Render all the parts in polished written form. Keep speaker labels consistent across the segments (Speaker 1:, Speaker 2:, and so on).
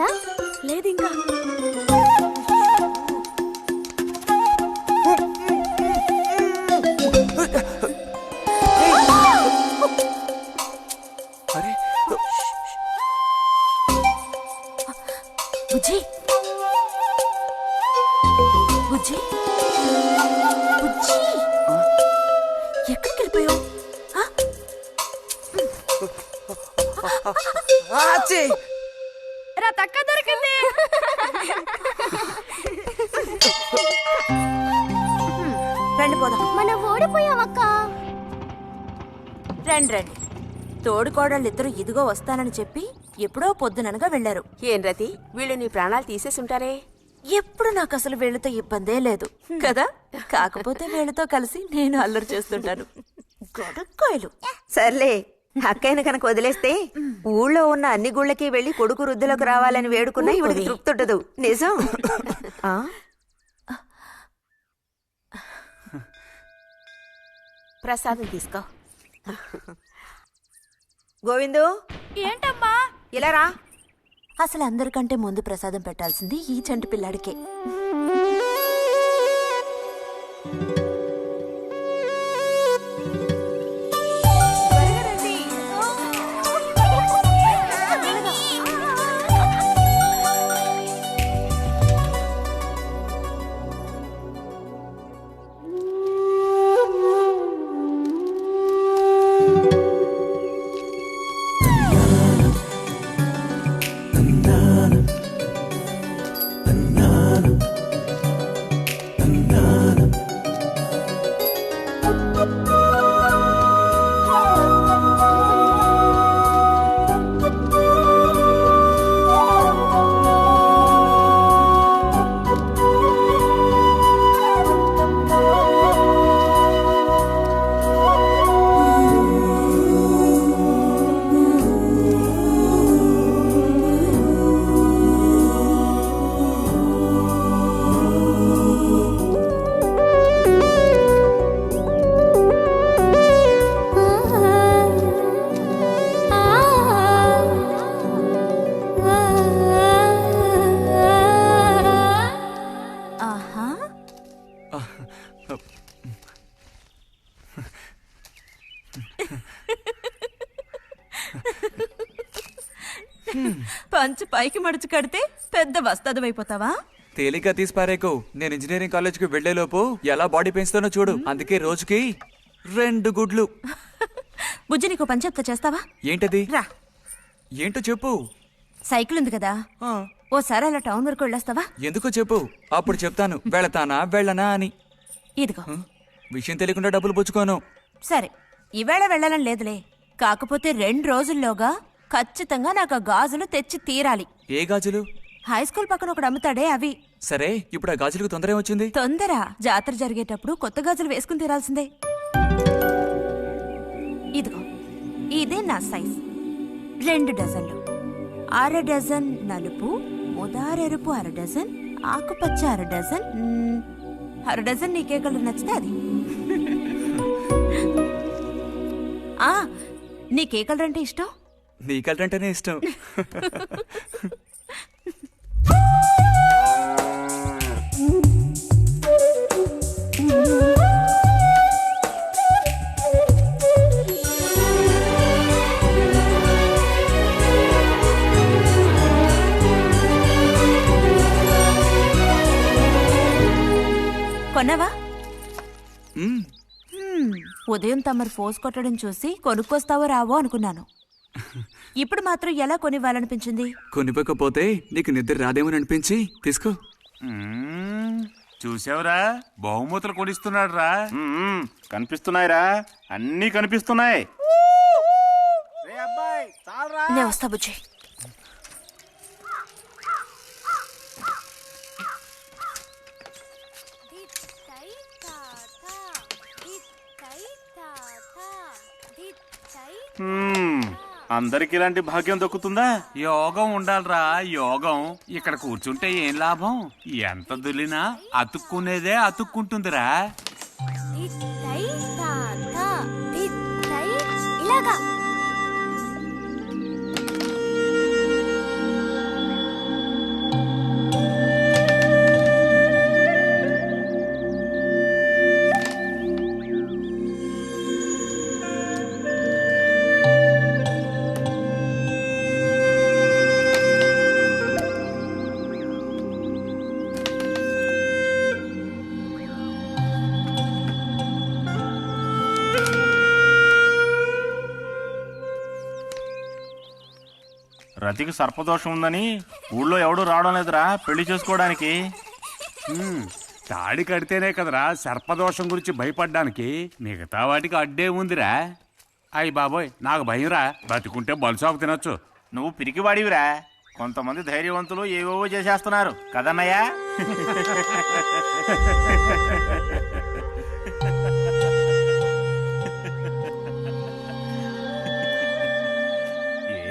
Speaker 1: లేదా?
Speaker 2: లేదు ఇంకా.
Speaker 3: అరే
Speaker 2: బుజ్జి బుజ్జి బుజ్జి ఎక్కడికి వెళ్ళిపోయావు? రా తక్క దొరికింది. రండి పోదాం.
Speaker 1: మనం ఓడిపోయామక్క.
Speaker 2: రండి రండి. తోడుకోడళ్ళిద్దరూ ఇదిగో వస్తానని చెప్పి ఎప్పుడో పొద్దుననగా వెళ్లారు.
Speaker 4: ఏం రతి, వీళ్ళు నీ ప్రాణాలు తీసేసి ఉంటారే.
Speaker 2: ఎప్పుడు నాకు అసలు వీళ్ళతో ఇబ్బందే లేదు కదా. కాకపోతే వీళ్ళతో కలిసి నేను అల్లరి చేస్తుంటాను. గొడక్కాయలు.
Speaker 4: సర్లే, అక్కయ్యన కనుక వదిలేస్తే ఊళ్ళో ఉన్న అన్ని గుళ్ళకి వెళ్లి కొడుకు వృద్ధిలోకి రావాలని వేడుకున్నా ఇవిడికి తృప్తి ఉండదు. నిజం. ప్రసాదం తీసుకో. గోవిందు,
Speaker 2: ఏంటమ్మా
Speaker 4: ఇలా రా.
Speaker 2: అసలు అందరికంటే ముందు ప్రసాదం పెట్టాల్సింది ఈ చంటి పిల్లాడికే. పంచు పైకి మడుచు కడితే పెద్ద వస్తాదమైపోతావా?
Speaker 3: తేలిగ్గా తీసి పారేకు. నేను ఇంజనీరింగ్ కాలేజ్కి వెళ్లేలోపు ఎలా బాడీ పెంచుతానో చూడు. అందుకే రోజుకి 2 గుడ్లు.
Speaker 2: బుజ్జి, నీకు పని చెప్తా, చేస్తావా?
Speaker 3: ఏంటది?
Speaker 2: రా.
Speaker 3: ఏంటో చెప్పు.
Speaker 2: సైకిల్ ఉంది కదా, ఓసారి అలా టౌన్ వరకు వెళ్ళొస్తావా?
Speaker 3: ఎందుకో చెప్పు, అప్పుడు చెప్తాను వెళతానా వెళ్ళనా అని.
Speaker 2: ఇదిగో.
Speaker 3: విషయం తెలియకుండా డబ్బులు పుచ్చుకోను.
Speaker 2: సరే, ఈవేళ వెళ్ళాలని లేదులే. కాకపోతే 2 రోజుల్లోగా ఖచ్చితంగా నాకు ఆ గాజులు తెచ్చి తీరాలి.
Speaker 3: ఏ గాజులు?
Speaker 2: హై స్కూల్ పక్కన ఒకడు అమ్ముతాడే అవి.
Speaker 3: సరే, ఇప్పుడు ఆ గాజులకు తొందర ఏమొచ్చింది?
Speaker 2: తొందర జాతర జరిగేటప్పుడు కొత్త గాజులు వేసుకుని తీరాల్సిందే. ఇదిగో, ఇదే నా సైజ్. 2 డజన్లు. 1/2 డజన్ నలుపు, ముదారెరుపు 1/2 డజన్, ఆకుపచ్చ 1/2 డజన్. 1/2 డజన్ నీకే కలర్ నచ్చితే అది. నీకే కలర్ అంటే ఇష్టం?
Speaker 3: నీ కలర్ అంటేనే ఇష్టం.
Speaker 2: కొన్నావా? ఉదయం తమరు ఫోర్స్ కొట్టడం చూసి కొనుక్కొస్తావో రావో అనుకున్నాను. ఇప్పుడు మాత్రం ఎలా కొనివ్వాలనిపించింది?
Speaker 3: కొనిపోకపోతే నీకు నిద్ర రాదేమని అనిపించి తీసుకో.
Speaker 5: చూసావురా, బహుమతులు కొనిస్తున్నాడు రా. కనిపిస్తున్నాయిరా, అన్నీ కనిపిస్తున్నాయి.
Speaker 2: నేను వస్తా బుజ్జి.
Speaker 5: అందరికి ఇలాంటి భాగ్యం దక్కుతుందా? యోగం ఉండాలిరా, యోగం. ఇక్కడ కూర్చుంటే ఏం లాభం? ఎంత దులినా అతుక్కునేదే అతుక్కుంటుందిరా.
Speaker 1: ఇలాగా
Speaker 5: రతికి సర్పదోషం ఉందని ఊళ్ళో ఎవడూ రావడం లేదురా పెళ్లి చేసుకోవడానికి. తాడి కడితేనే కదరా సర్పదోషం గురించి భయపడ్డానికి, మిగతా వాటికి అడ్డే ఉందిరా. అయ్యి బాబోయ్, నాకు భయంరా. బతికుంటే బలుసాకు తినొచ్చు. నువ్వు పిరికివాడివిరా. కొంతమంది ధైర్యవంతులు ఏవేవో చేసేస్తున్నారు కదన్నయ్యా.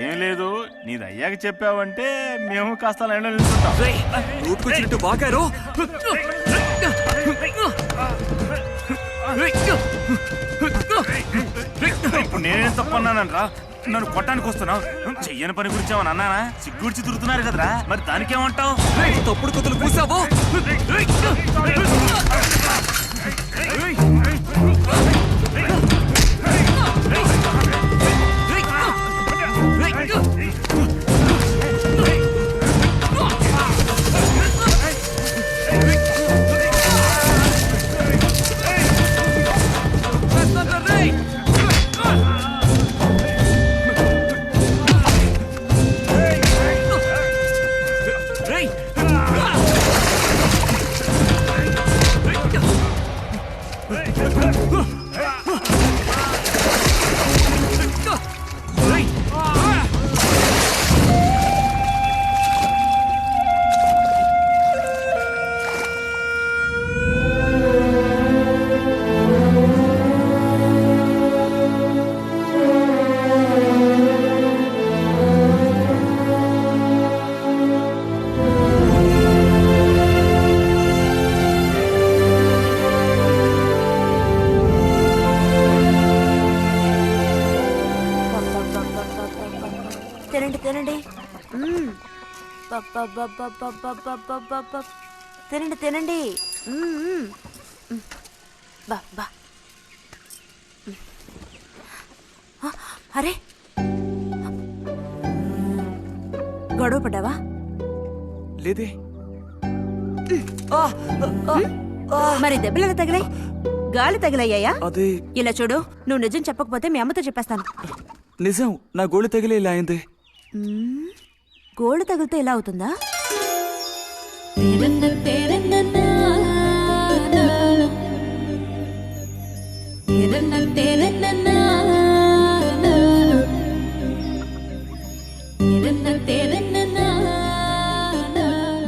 Speaker 5: ఏం లేదు, నీది అయ్యాక చెప్పావంటే మేము కాస్త లైన్లో నిల్చుంటాం.
Speaker 3: నోటుకొచ్చినట్టు బాగారు.
Speaker 5: ఇప్పుడు నేనేం తప్పన్నానరా? నన్ను కొట్టడానికి వస్తున్నావు. చెయ్యని పని గురించి ఏమన్నా అన్నానా? సిగ్గుడిచి తిరుగుతున్నారు కదరా, మరి దానికేమంటావు?
Speaker 3: తప్పుడు కుతులు కూసావు.
Speaker 2: తినండి తినండి. తినండి తినండి. బా అరే, గొడవ పడ్డావా?
Speaker 3: లేదే.
Speaker 2: మరి దెబ్బలు ఎలా తగిలాయి? గాలి తగిలయ్యాయా?
Speaker 3: అదే.
Speaker 2: ఇలా చూడు, నువ్వు నిజం చెప్పకపోతే మీ అమ్మతో చెప్పేస్తాను.
Speaker 3: నిజం, నా గోళ్ళు తగిలే ఇలా అయింది.
Speaker 2: గోళ్ళు తగిలితే ఇలా అవుతుందా?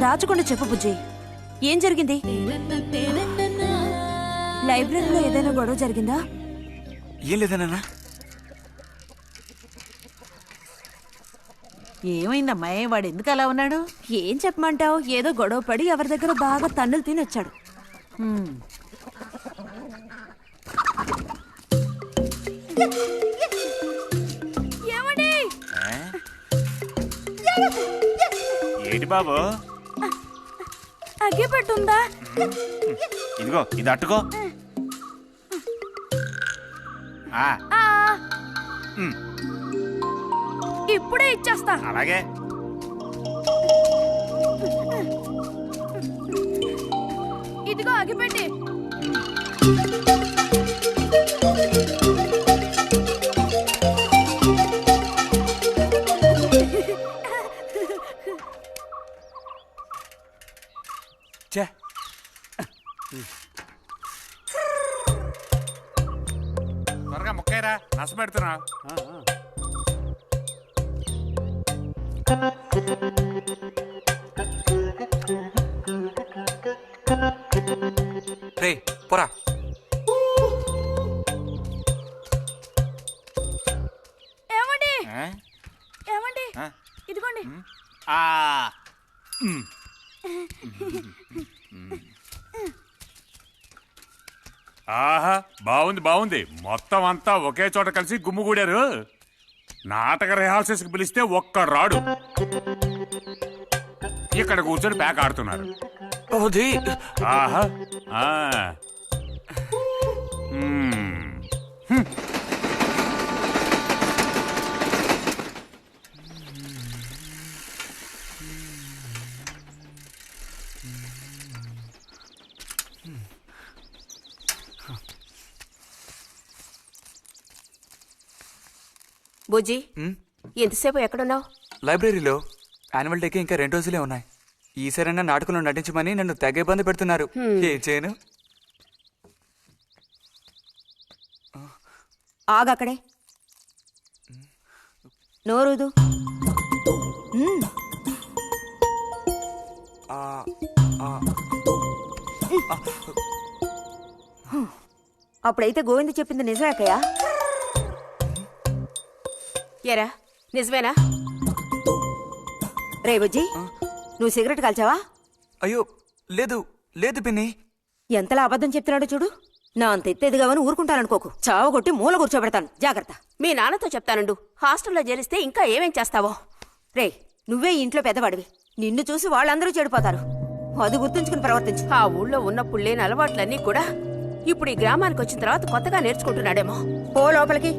Speaker 2: దాచకుండా చెప్పు బుజ్జి, ఏం జరిగింది? లైబ్రరీలో ఏదైనా గొడవ జరిగిందా?
Speaker 3: ఏం లేదన్నా.
Speaker 1: ఏమైందమ్మా, వాడు ఎందుకు అలా ఉన్నాడు?
Speaker 2: ఏం చెప్పమంటావు, ఏదో గొడవ పడి ఎవరి దగ్గర బాగా తన్నులు తిని వచ్చాడు.
Speaker 5: ఏంటి బాబు?
Speaker 2: అగ్గి పట్టుందా?
Speaker 5: ఇదిగో ఇది అట్టుకో.
Speaker 2: ఇప్పుడే ఇచ్చేస్తా.
Speaker 5: అలాగే.
Speaker 2: ఇదిగో అగ్గిపెట్టి.
Speaker 5: త్వరగా ముక్కైరా, నస పెడుతున్నా.
Speaker 3: రే పోరా.
Speaker 2: ఏమండి ఏమండి, ఇదిగోండి.
Speaker 5: ఆహా, బాగుంది బాగుంది. మొత్తం అంతా ఒకే చోట కలిసి గుమ్ముగూడారు. నాటక రిహార్సల్స్కి పిలిస్తే ఒక్క రాడు. ఇక్కడ కూర్చొని ప్యాక్ ఆడుతున్నారు. ఆహా.
Speaker 4: బుజ్జి, ఎంతసేపు ఎక్కడున్నావు?
Speaker 3: లైబ్రరీలో యాన్యువల్ డేకి ఇంకా 2 రోజులే ఉన్నాయి. ఈసారైనా నాటకంలో నటించమని నన్ను తెగ ఇబ్బంది పెడుతున్నారు. ఏం చేయను?
Speaker 4: ఆగక్కడే నోరుదు.
Speaker 3: ఆ, ఆ,
Speaker 4: అప్పుడైతే గోవింద చెప్పింది నిజమే అక్కయ్య.
Speaker 2: ఎరా నిజమేనా?
Speaker 4: రే బుజ్జి, నువ్వు సిగరెట్ కాల్చావా?
Speaker 3: అయ్యో లేదు లేదు పిన్ని.
Speaker 4: ఎంతలా అబద్ధం చెప్తున్నాడో చూడు. నా అంత ఎత్తేదిగావని ఊరుకుంటాననుకోకు. చావగొట్టి మూల కూర్చోబెడతాను. జాగ్రత్త.
Speaker 2: మీ నాన్నతో చెప్తానుండు. హాస్టల్లో చేరిస్తే ఇంకా ఏమేం చేస్తావో.
Speaker 4: రే, నువ్వే ఈ ఇంట్లో పెద్దవాడివి. నిన్ను చూసి వాళ్ళందరూ చెడిపోతారు. అది గుర్తుంచుకుని ప్రవర్తించు.
Speaker 2: ఆ ఊళ్ళో ఉన్నప్పుడు లేని అలవాట్లన్నీ కూడా ఇప్పుడు ఈ గ్రామానికి వచ్చిన తర్వాత కొత్తగా నేర్చుకుంటున్నాడేమో.
Speaker 4: పో లోపలికి.